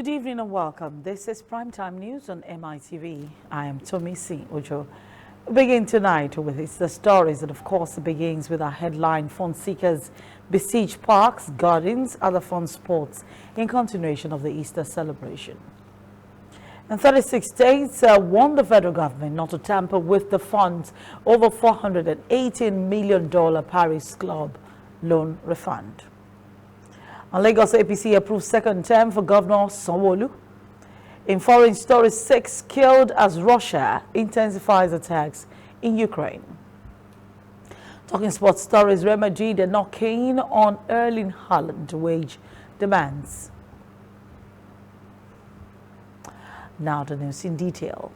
Good evening and welcome. This is Primetime News on MITV. I am Tomisi Ojo. We begin tonight with the stories, and of course it begins with our headline: fun seekers besiege parks, gardens, other fun sports in continuation of the Easter celebration. And 36 states warned the federal government not to tamper with the funds over $418 million Paris Club loan refund. And Lagos APC approved second term for Governor Sanwo-Olu. In foreign stories, 6 killed as Russia intensifies attacks in Ukraine. Talking sports stories, Real Madrid are not keen on Erling Haaland wage demands. Now the news in detail.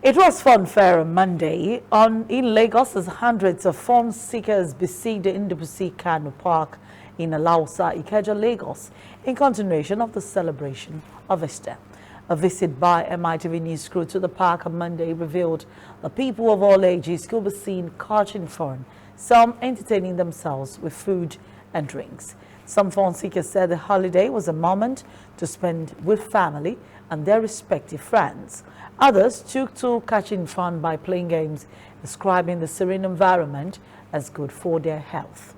It was funfair on Monday in Lagos as hundreds of fun seekers besieged the Indobusi Kano Park in Alausa, Ikeja, Lagos, in continuation of the celebration of Easter. A visit by MITV News crew to the park on Monday revealed the people of all ages could be seen catching fun, some entertaining themselves with food and drinks. Some fun seekers said the holiday was a moment to spend with family and their respective friends. Others took to catching fun by playing games, describing the serene environment as good for their health.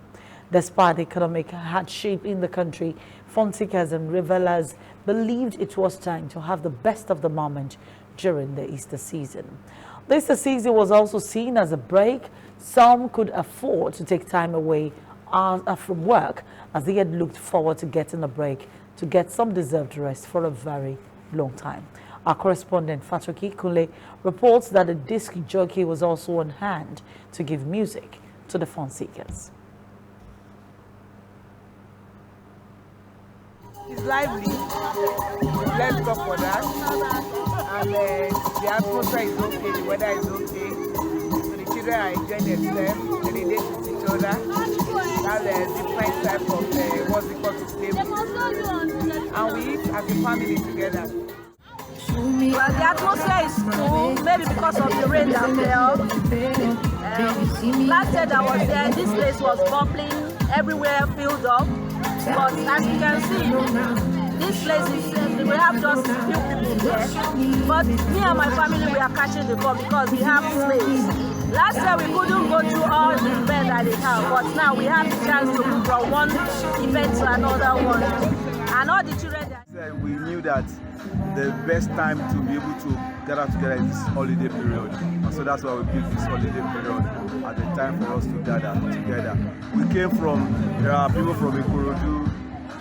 Despite the economic hardship in the country, fun seekers and revelers believed it was time to have the best of the moment during the Easter season. The Easter season was also seen as a break. Some could afford to take time away from work, as they had looked forward to getting a break to get some deserved rest for a very long time. Our correspondent Fatoki Kunle reports that a disc jockey was also on hand to give music to the fun seekers. It's lively. Let's go for that. And the atmosphere is okay, the weather is okay. So the children are enjoying themselves, they relate with each other. That's a different type of what's it called to play with. And we eat as a family together. Well, the atmosphere is cool, maybe because of the rain that fell. Last year I was there, this place was bubbling, everywhere filled up. But as you can see, this place is, we have just few people here. But me and my family, we are catching the fun because we have space. Last year we couldn't go through all the events that they have, but now we have the chance to move from one event to another one. And all the children that we knew that the best time to be able to gather together is this holiday period. And so that's why we picked this holiday period at the time for us to gather together. We came from, there are people from Ikorodu,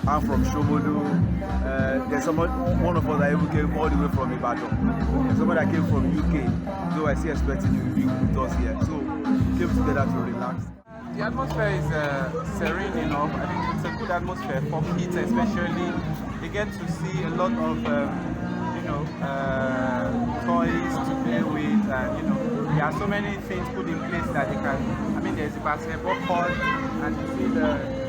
I'm from Shomodu. There's one of us that even came all the way from Ibadan. There's someone that came from UK, so I see expecting you to be with us here. So we came together to relax. The atmosphere is serene enough. I think it's a good atmosphere for kids, especially. They get to see a lot of, toys to play with, and there are so many things put in place that they can. I mean, there's a basketball court, and you see the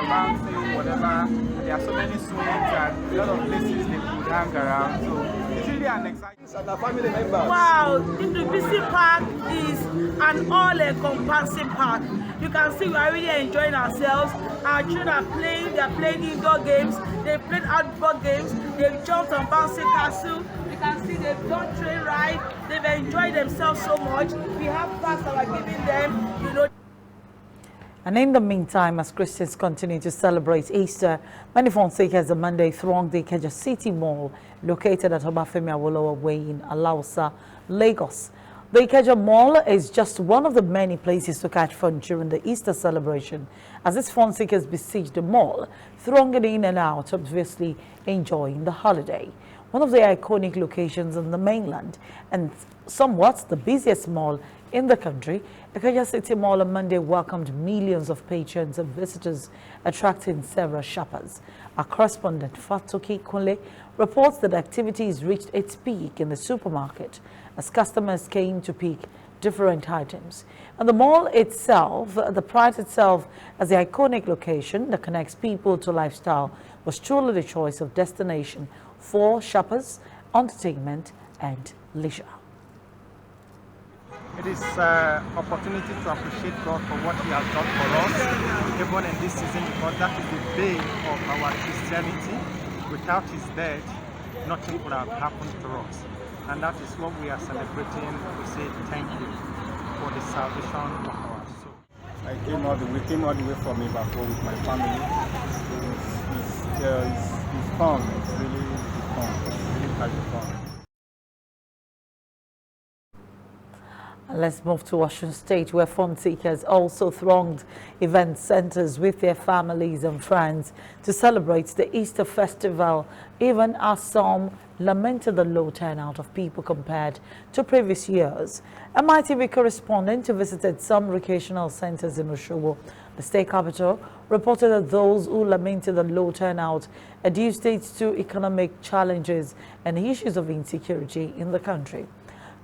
mountain, whatever. There are so many swings and a lot of places they could hang around. So it's really an exciting. And our family members. Wow, the BC Park is an all-encompassing park. You can see we are really enjoying ourselves. Our children are playing, they are playing indoor games, they played outdoor games, they've jumped on bouncing castle. You can see they've done train ride, they've enjoyed themselves so much. We have parks that are giving them, And in the meantime, as Christians continue to celebrate Easter, many fun seekers on Monday thronged the Ikeja City Mall, located at Obafemi Awolowo Way in Alausa, Lagos. The Ikeja Mall is just one of the many places to catch fun during the Easter celebration, as its fun seekers besiege the mall, thronging in and out, obviously enjoying the holiday. One of the iconic locations on the mainland and somewhat the busiest mall in the country, Ikeja City Mall on Monday welcomed millions of patrons and visitors, attracting several shoppers. Our correspondent Fatoki Kunle reports that activities reached its peak in the supermarket as customers came to pick different items. And the mall itself, the pride itself as the iconic location that connects people to lifestyle, was truly the choice of destination for shoppers, entertainment and leisure. It is an opportunity to appreciate God for what He has done for us, even in this season, because that is the bane of our Christianity. without his death, nothing could have happened to us. And that is what we are celebrating. We say thank you for the salvation of our soul. We came all the way from Liverpool with my family. It's fun. It's really fun. Really quite fun. Let's move to Washington State, where fun seekers also thronged event centers with their families and friends to celebrate the Easter festival, even as some lamented the low turnout of people compared to previous years. A Mitv correspondent who visited some recreational centers in Oshobo, the state capital, reported that those who lamented the low turnout are due to economic challenges and issues of insecurity in the country.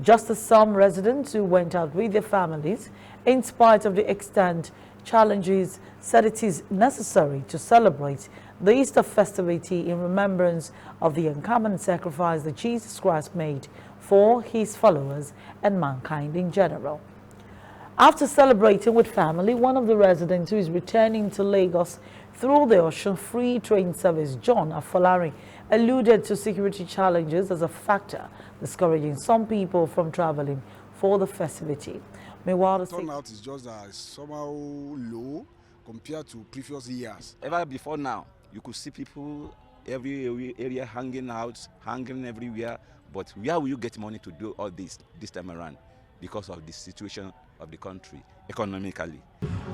Just as some residents who went out with their families, in spite of the extent challenges, said it is necessary to celebrate the Easter festivity in remembrance of the uncommon sacrifice that Jesus Christ made for his followers and mankind in general. After celebrating with family, one of the residents who is returning to Lagos through the Ocean Free Train Service, John Afolari, alluded to security challenges as a factor discouraging some people from traveling for the festivity. Meanwhile, the turnout is just somehow low compared to previous years. Ever before now, you could see people every area hanging out, hanging everywhere. But where will you get money to do all this time around? Because of the situation of the country economically.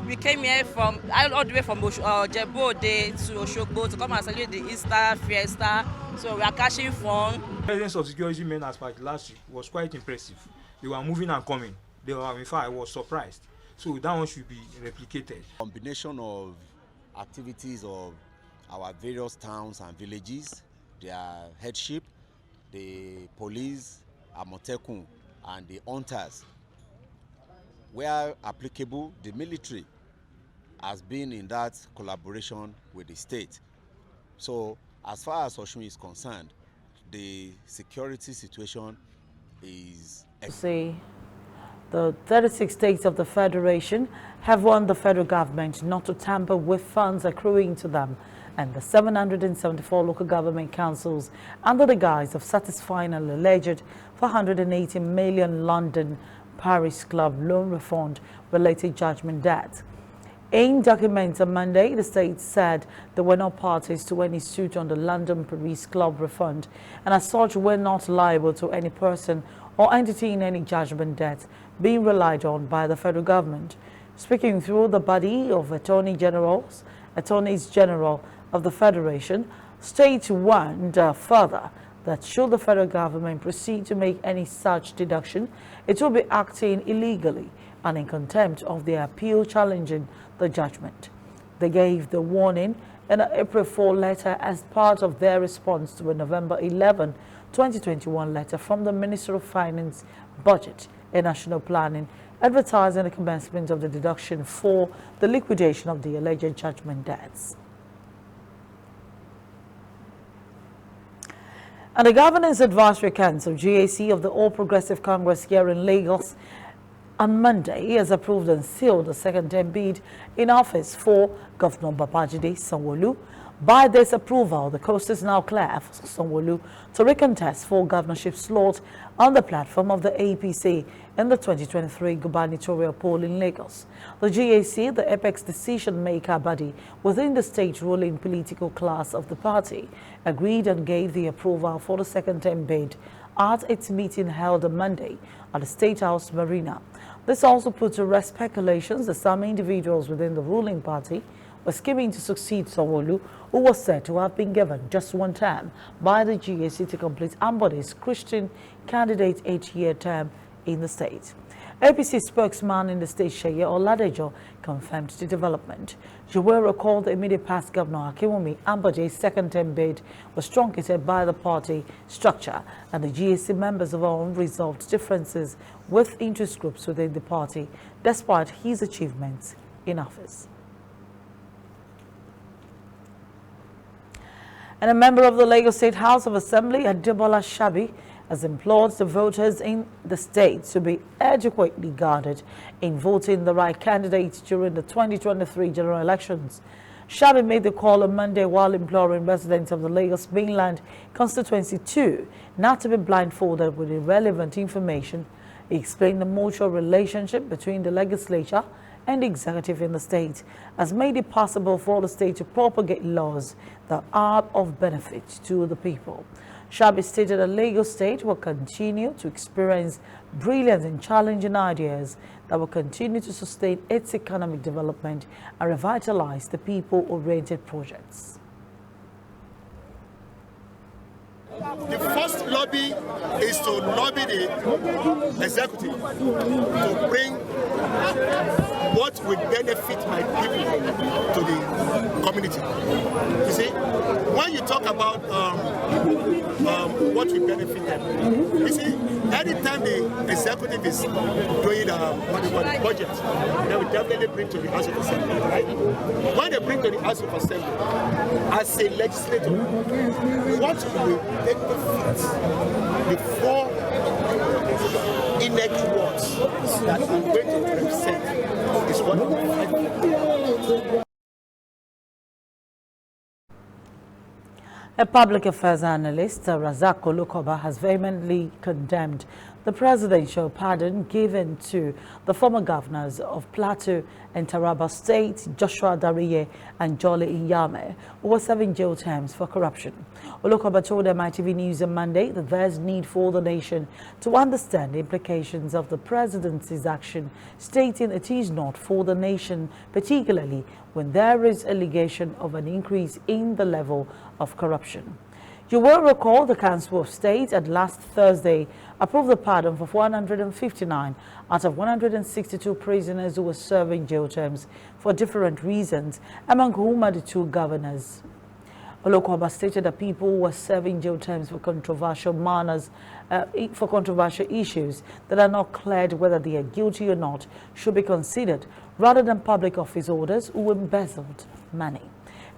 We came here from all the way from Jebu to Oshogbo to come and celebrate the Easter fiesta. So we are catching fun. The presence of security men as part last week was quite impressive. They were moving and coming. In fact, I was surprised. So that one should be replicated. Combination of activities of our various towns and villages, their headship, the police, Amotekun, and the hunters. Where applicable, the military has been in that collaboration with the state. So as far as Oshun is concerned, the security situation is... The 36 states of the Federation have warned the federal government not to tamper with funds accruing to them, and the 774 local government councils, under the guise of satisfying an alleged 480 million London Paris Club loan refund related judgment debt. In documents on Monday, the state said they were not parties to any suit on the London Paris Club refund, and as such were not liable to any person or entity in any judgment debt being relied on by the federal government. Speaking through the body of Attorneys General of the Federation, state warned further that should the federal government proceed to make any such deduction, it will be acting illegally and in contempt of their appeal challenging the judgment. They gave the warning in an April 4 letter as part of their response to a November 11, 2021 letter from the Minister of Finance, Budget and National Planning, advertising the commencement of the deduction for the liquidation of the alleged judgment debts. And the Governance Advisory Council, GAC, of the All Progressive Congress here in Lagos on Monday has approved and sealed the second-term bid in office for Governor Babajide Sanwo-Olu. By this approval, the coast is now clear for Sanwo-Olu to recontest for governorship slot on the platform of the APC in the 2023 gubernatorial poll in Lagos. The GAC, the apex decision-maker body within the state ruling political class of the party, agreed and gave the approval for the second-term bid at its meeting held on Monday at the State House Marina. This also put to rest speculations that some individuals within the ruling party were scheming to succeed Sanwo-Olu, who was said to have been given just one term by the GAC to complete Ambode's Christian candidate 8-year term in the state. APC spokesman in the state, Sheye Oladejo, confirmed the development. You will recall the immediate past Governor Akinwumi Ambode's second-term bid was truncated by the party structure, and the GAC members have unresolved differences with interest groups within the party, despite his achievements in office. And a member of the Lagos State House of Assembly, Adebola Shabi, has implored the voters in the state to be adequately guarded in voting the right candidate during the 2023 general elections. Shabi made the call on Monday while imploring residents of the Lagos Mainland Constituency 2 not to be blindfolded with irrelevant information. He explained the mutual relationship between the legislature and the executive in the state has made it possible for the state to propagate laws that are of benefit to the people. Shabi stated that Lagos State will continue to experience brilliant and challenging ideas that will continue to sustain its economic development and revitalize the people-oriented projects. The first lobby is to lobby the executive to bring what will benefit my people to the community. You see, when you talk about what will benefit them, you see, anytime the executive is doing the budget, they will definitely bring to the House of Assembly, right? When they bring to the House of Assembly, as a legislator, what will benefit the four elect wards that I'm going to represent is what I'm. A public affairs analyst, Razak Olukoba, has vehemently condemned the presidential pardon given to the former governors of Plateau and Taraba State, Joshua Dariye and Jolly Inyame, who were serving jail terms for corruption. Olukoba told Mitv News on Monday that there's need for the nation to understand the implications of the presidency's action, stating it is not for the nation, particularly when there is allegation of an increase in the level of corruption. You will recall the Council of State at last Thursday approved the pardon for 159 out of 162 prisoners who were serving jail terms for different reasons, among whom are the two governors. Olukoba stated that people who were serving jail terms for controversial issues that are not cleared whether they are guilty or not should be considered, rather than public office holders who embezzled money.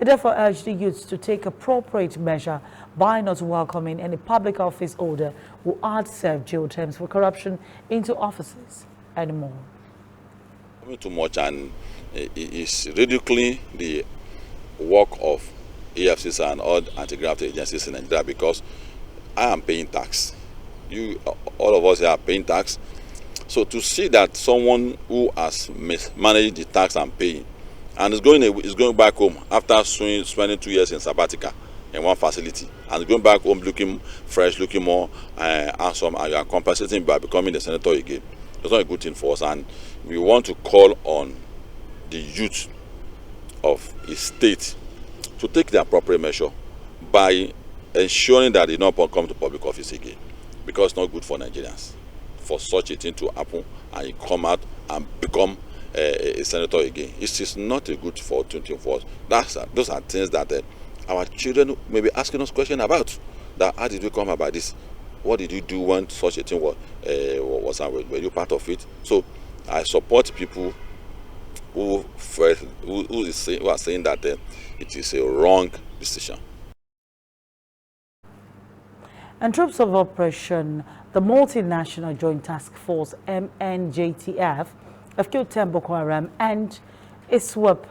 It therefore urged the youths to take appropriate measure by not welcoming any public office holder who had served jail terms for corruption into offices anymore. Too much, and it's ridiculing the work of EFCs and all anti-graft agencies in Nigeria, because I am paying tax. All of us are paying tax. So to see that someone who has mismanaged the tax and paying and is going back home after spending 2 years in sabbatical in one facility and going back home looking fresh, looking more handsome, and you are compensating by becoming the senator again, it's not a good thing for us. And we want to call on the youth of his state to take the appropriate measure by ensuring that they don't come to public office again, because it's not good for Nigerians for such a thing to happen and you come out and become a senator again. It is not a good fortune for us. Those are things that our children may be asking us questions about. That how did you come about this? What did you do when such a thing was? Were you part of it? So I support people who are saying that it is a wrong decision. And troops of Operation, the Multinational Joint Task Force MNJTF, have killed 10 Boko Haram and ISWAP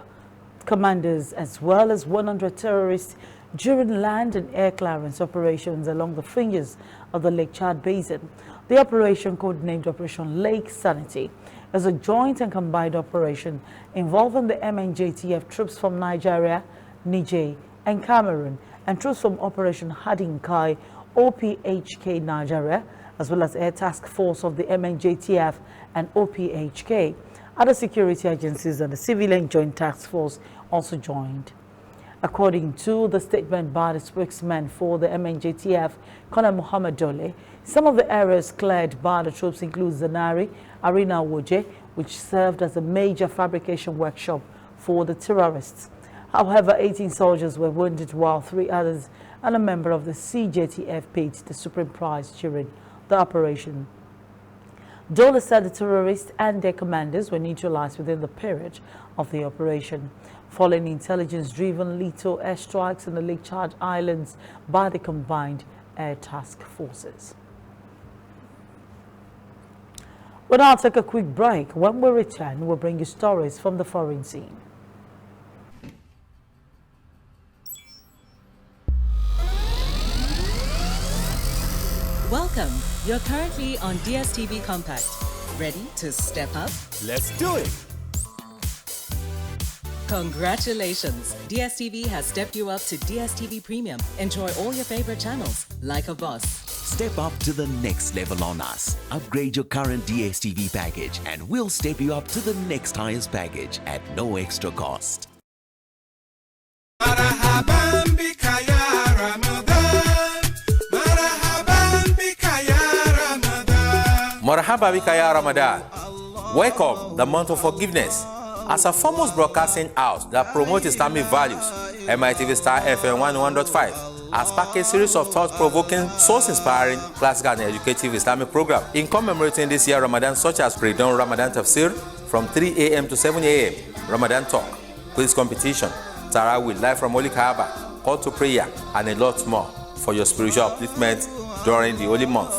commanders, as well as 100 terrorists during land and air clearance operations along the fringes of the Lake Chad Basin. The operation, codenamed Operation Lake Sanity, is a joint and combined operation involving the MNJTF troops from Nigeria, Niger, and Cameroon, and troops from Operation Hadinkai, OPHK Nigeria, as well as Air Task Force of the MNJTF and OPHK. Other security agencies and the Civilian Joint Task Force also joined. According to the statement by the spokesman for the MNJTF, Colonel Muhammad Dole, some of the areas cleared by the troops include Zanari, Arena Woje, which served as a major fabrication workshop for the terrorists. However, 18 soldiers were wounded while 3 others and a member of the CJTF paid the supreme price during the operation. Dole said the terrorists and their commanders were neutralized within the period of the operation, following intelligence-driven lethal airstrikes in the Lake Chad Islands by the combined air task forces. We'll now take a quick break. When we return, we'll bring you stories from the foreign scene. You're currently on DSTV Compact. Ready to step up? Let's do it! Congratulations! DSTV has stepped you up to DSTV Premium. Enjoy all your favorite channels like a boss. Step up to the next level on us. Upgrade your current DSTV package and we'll step you up to the next highest package at no extra cost. Marhaban bika ya Ramadan. Marhaban bika ya Ramadan. Marhaba bika ya Ramadan. Welcome the month of forgiveness. As a foremost broadcasting house that promotes Islamic values, Mitv Star FM 101.5 has packed a series of thought-provoking, source-inspiring, classical and educative Islamic program in commemorating this year Ramadan, such as pre-dawn Ramadan Tafsir from 3 a.m. to 7 a.m., Ramadan Talk, quiz competition, Tarawih live from Holy Kaaba, call to prayer, and a lot more for your spiritual upliftment during the holy month.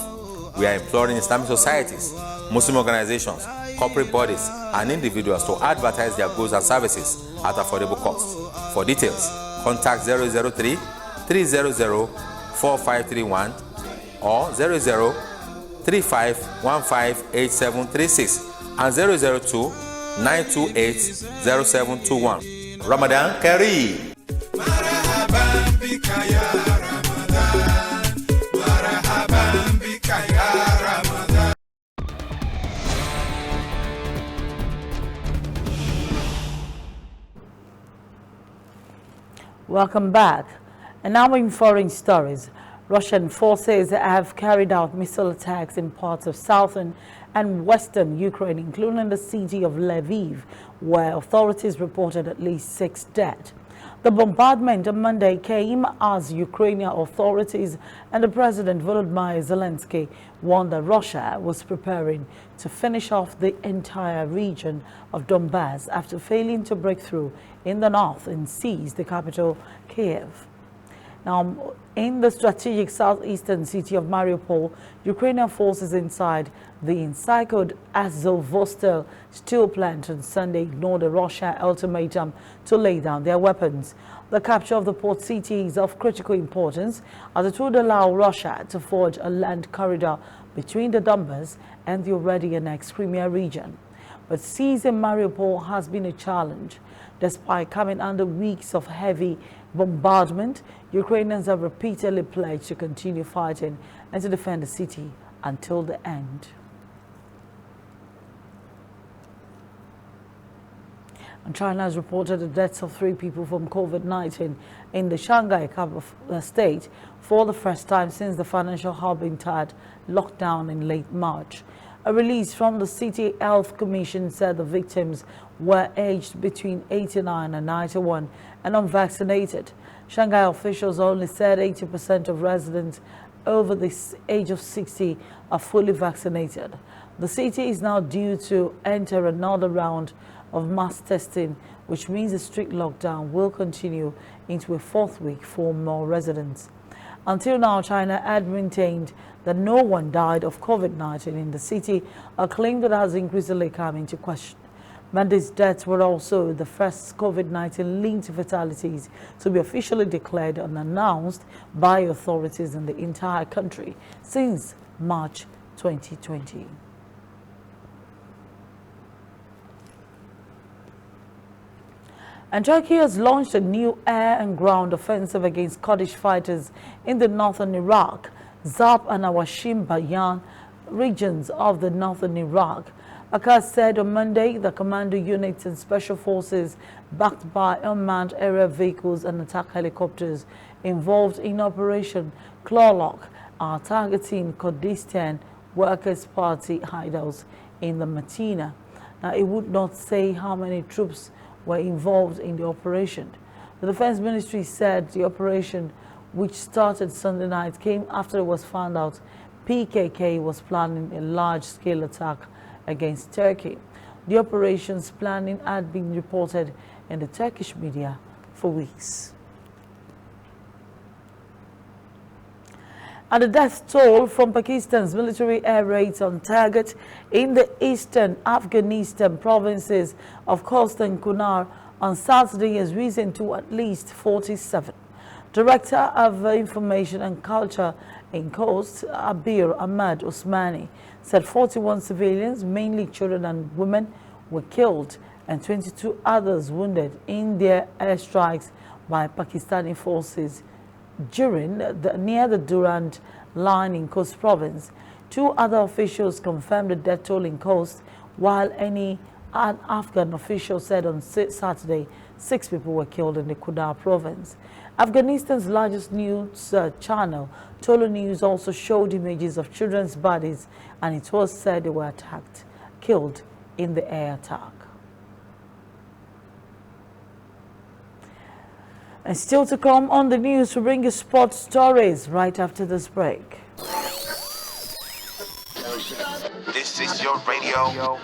We are imploring Islamic societies, Muslim organizations, corporate bodies, and individuals to advertise their goods and services at affordable cost. For details, contact 003-300-4531 or 00-3515-8736 and 002-928-0721. Ramadan Kareem. Marhaban bika ya Ramadan. Marhaban bika ya Ramadan. Welcome back. And now in foreign stories, Russian forces have carried out missile attacks in parts of southern and western Ukraine, including the city of Lviv, where authorities reported at least 6 dead. The bombardment on Monday came as Ukrainian authorities and the President Volodymyr Zelensky warned that Russia was preparing to finish off the entire region of Donbass after failing to break through in the north and seize the capital, Kiev. Now, in the strategic southeastern city of Mariupol, Ukrainian forces inside the encircled Azovstal steel plant on Sunday ignored a Russian ultimatum to lay down their weapons. The capture of the port city is of critical importance as it would allow Russia to forge a land corridor between the Donbass and the already annexed Crimea region. But seizing Mariupol has been a challenge. Despite coming under weeks of heavy bombardment, Ukrainians have repeatedly pledged to continue fighting and to defend the city until the end. And China has reported the deaths of 3 people from COVID-19 in the Shanghai capital state for the first time since the financial hub entered lockdown in late March. A release from the City Health Commission said the victims were aged between 89 and 91 and unvaccinated. Shanghai officials only said 80% of residents over the age of 60 are fully vaccinated. The city is now due to enter another round of mass testing, which means a strict lockdown will continue into a 4th week for more residents. Until now, China had maintained that no one died of COVID-19 in the city, a claim that has increasingly come into question. Monday's deaths were also the first COVID-19 linked fatalities to be officially declared unannounced by authorities in the entire country since March 2020. And Turkey has launched a new air and ground offensive against Kurdish fighters in the northern Iraq, Zab and Awashim Bayan regions of the northern Iraq. Akkad said on Monday the commando units and special forces backed by unmanned aerial vehicles and attack helicopters involved in Operation Clawlock are targeting Kurdistan Workers' Party hideouts in the Medina. Now, it would not say how many troops were involved in the operation. The Defense Ministry said the operation, which started Sunday night, came after it was found out PKK was planning a large-scale attack against Turkey. The operation's planning had been reported in the Turkish media for weeks. And the death toll from Pakistan's military air raids on target in the eastern Afghanistan provinces of Khost and Kunar on Saturday has risen to at least 47. Director of Information and Culture in Coast, Abir Ahmad Osmani, said 41 civilians, mainly children and women, were killed and 22 others wounded in their airstrikes by Pakistani forces near the Durand line in Coast Province. 2 other officials confirmed the death toll in Coast, while an Afghan official said on Saturday 6 people were killed in the Kunduz province. Afghanistan's largest news channel, Tolo News, also showed images of children's bodies, and it was said they were killed in the air attack. And still to come on the news, we bring you sports stories right after this break. This is your radio.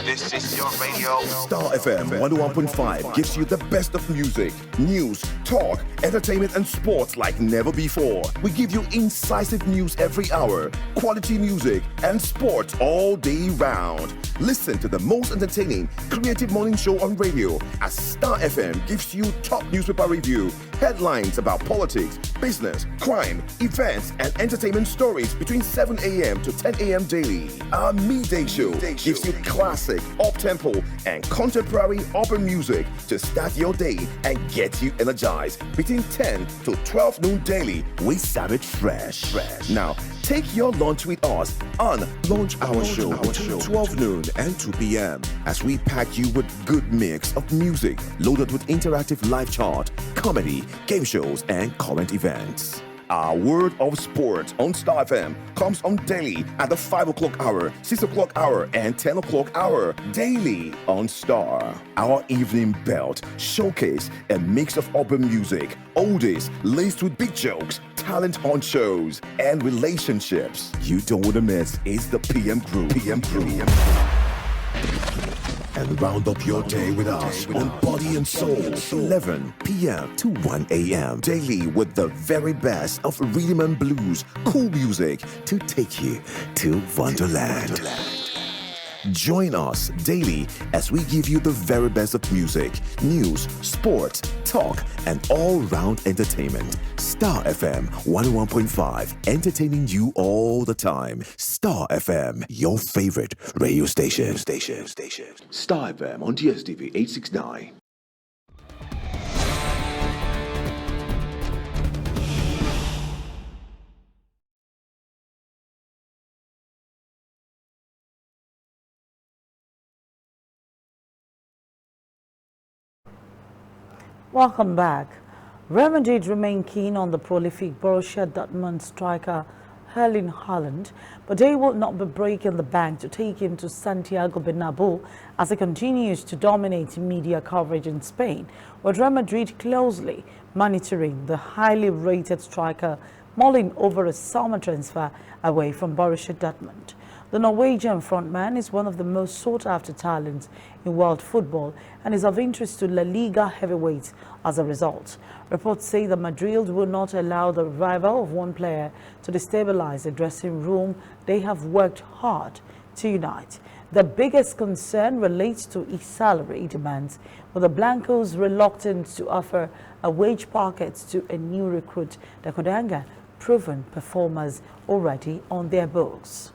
This is your radio. Star FM 101.5 gives you the best of music, news, talk, entertainment, and sports like never before. We give you incisive news every hour, quality music, and sports all day round. Listen to the most entertaining, creative morning show on radio as Star FM gives you top newspaper review, headlines about politics, business, crime, events, and entertainment stories between 7 a.m. to 10 a.m. daily. Our midday show gives you classic, up-tempo, and contemporary urban music to start your day and get you energized. Between 10 to 12 noon daily, we serve it fresh. Now, take your lunch with us on Lunch Hour Show between 12 noon and 2 p.m. as we pack you with good mix of music loaded with interactive live chart, comedy, game shows, and current events. Our word of sport on Star FM comes on daily at the 5 o'clock hour, 6 o'clock hour, and 10 o'clock hour. Daily on Star. Our evening belt showcase a mix of urban music, oldies laced with big jokes, talent on shows, and relationships. You don't want to miss is the PM Crew. And round up your day with us on Body and Soul, 11 p.m. to 1 a.m. daily with the very best of rhythm and blues, cool music to take you to Wonderland. Join us daily as we give you the very best of music, news, sports, talk, and all-round entertainment. Star FM 101.5, entertaining you all the time. Star FM, your favorite radio station. Star FM on DSTV 869. Welcome back. Real Madrid remain keen on the prolific Borussia Dortmund striker Erling Haaland, but they will not be breaking the bank to take him to Santiago Bernabeu as he continues to dominate media coverage in Spain, with Real Madrid closely monitoring the highly rated striker, mulling over a summer transfer away from Borussia Dortmund. The Norwegian frontman is one of the most sought-after talents in world football and is of interest to La Liga heavyweights as a result. Reports say that Madrid will not allow the arrival of one player to destabilize the dressing room they have worked hard to unite. The biggest concern relates to his salary demands, with the Blancos reluctant to offer a wage packet to a new recruit that could anger proven performers already on their books.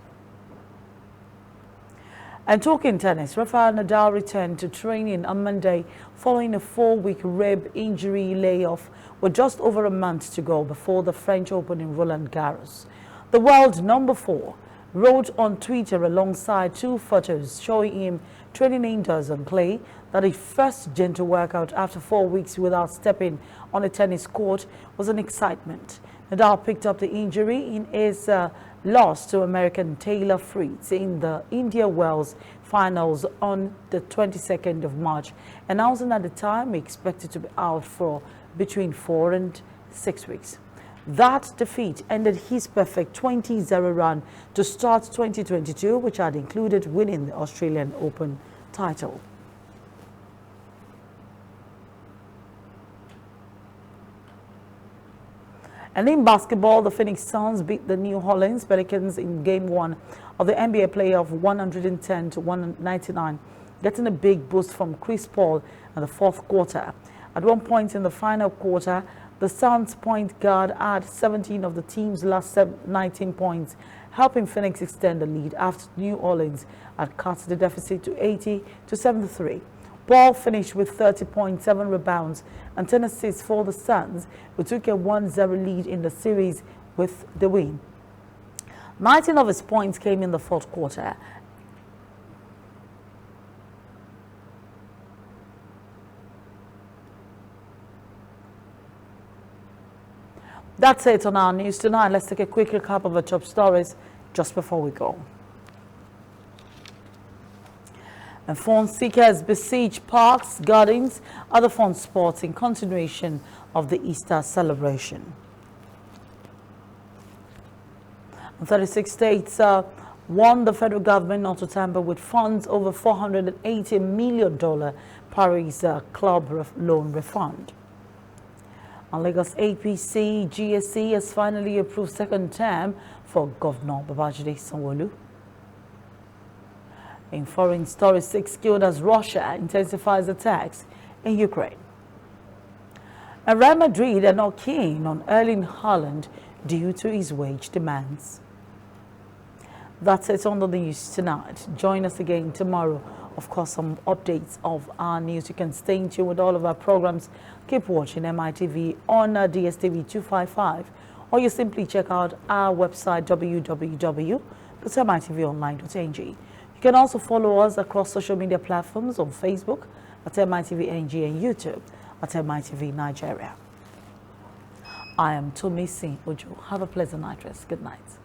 And talking tennis, Rafael Nadal returned to training on Monday following a 4-week rib injury layoff with just over a month to go before the French Open in Roland Garros. The world number 4 wrote on Twitter alongside 2 photos showing him training indoors on clay that his first gentle workout after 4 weeks without stepping on a tennis court was an excitement. Nadal picked up the injury in his loss to American Taylor Fritz in the India Wells finals on the 22nd of March, announcing at the time he expected to be out for between 4 and 6 weeks. That defeat ended his perfect 20-0 run to start 2022, which had included winning the Australian Open title. And in basketball, the Phoenix Suns beat the New Orleans Pelicans in Game 1 of the NBA playoff 110-199, getting a big boost from Chris Paul in the fourth quarter. At one point in the final quarter, The Suns point guard had 17 of the team's last 19 points, helping Phoenix extend the lead after New Orleans had cut the deficit to 80 to 73. Paul finished with 30.7 rebounds and 10 assists for the Suns, who took a 1-0 lead in the series with the win. 19 of his points came in the fourth quarter. That's it on our news tonight. Let's take a quick recap of the top stories just before we go. And fun seekers besiege parks, gardens, other fun sports in continuation of the Easter celebration. And 36 states warned the federal government not to tamper with funds over $480 million Paris Club loan refund. And Lagos APC GSC has finally approved second term for Governor Babajide Sanwo-Olu. In foreign stories, 6 killed as Russia intensifies attacks in Ukraine. And Real Madrid are not keen on Erling Haaland due to his wage demands. That's it on the news tonight. Join us again tomorrow. Of course, some updates of our news. You can stay in tune with all of our programs. Keep watching MITV on DSTV 255, or you simply check out our website www.mitvonline.ng. You can also follow us across social media platforms on Facebook at MITV-NG and YouTube at MITV Nigeria. I am Tomisi Ojo. Have a pleasant night rest. Good night.